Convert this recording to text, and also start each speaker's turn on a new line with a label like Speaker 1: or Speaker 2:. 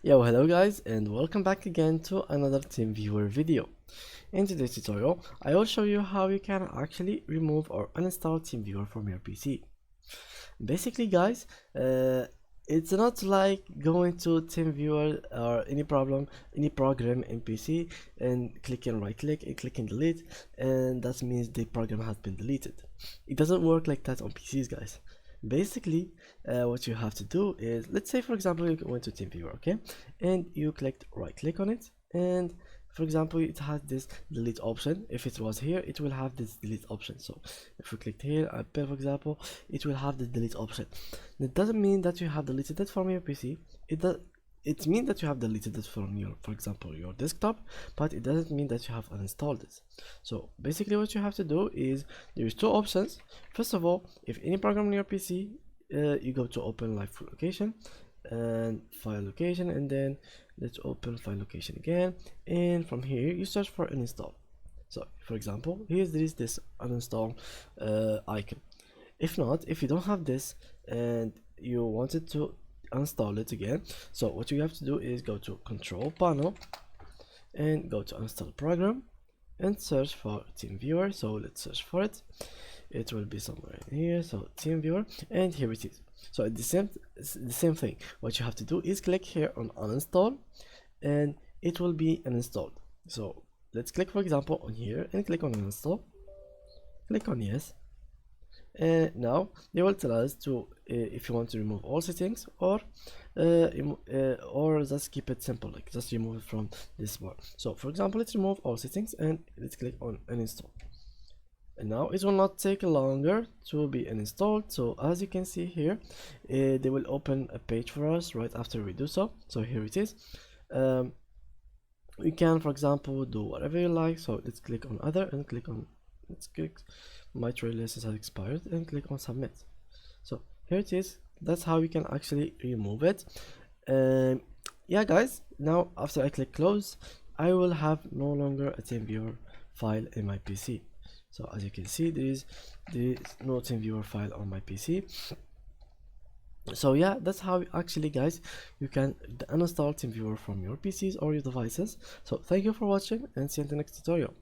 Speaker 1: Yo, hello guys, and welcome back again to another TeamViewer video. In today's tutorial, I will show you how you can actually remove or uninstall TeamViewer from your PC. Basically guys, it's not like going to TeamViewer or any program in PC and clicking right click and clicking delete, and that means the program has been deleted. It doesn't work like that on PCs, guys. Basically, what you have to do is, let's say for example you went to TeamViewer, okay, and you clicked right click on it, and for example it has this delete option. If it was here, it will have this delete option. So if we click here, for example, it will have the delete option. That doesn't mean that you have deleted it from your PC. It means that you have deleted it from your, for example, your desktop, but it doesn't mean that you have uninstalled it. So basically what you have to do is, there's two options. First of all, if any program on your PC, you go to open live location and file location, and then let's open file location again, and from here you search for uninstall. So for example, here there is this uninstall icon. If not, if you don't have this and you wanted to install it again, so what you have to do is go to control panel and go to install program and search for TeamViewer. So let's search for it. It will be somewhere in here. So TeamViewer, and here it is. So it's the same thing. What you have to do is click here on uninstall, and it will be uninstalled. So let's click for example on here and click on uninstall. Click on yes, and now they will tell us to if you want to remove all settings or just keep it simple, like just remove it from this bar. So for example, let's remove all settings and let's click on uninstall, and now it will not take longer to be installed. So as you can see here, they will open a page for us right after we do so. So here it is. We can for example do whatever you like. So let's click on other and let's click my trial license has expired and click on submit. So here it is. That's how you can actually remove it. Yeah guys, now after I click close, I will have no longer a TeamViewer file in my PC. So as you can see, there is no TeamViewer file on my PC. So yeah, that's how actually guys you can uninstall TeamViewer from your PCs or your devices. So thank you for watching, and see you in the next tutorial.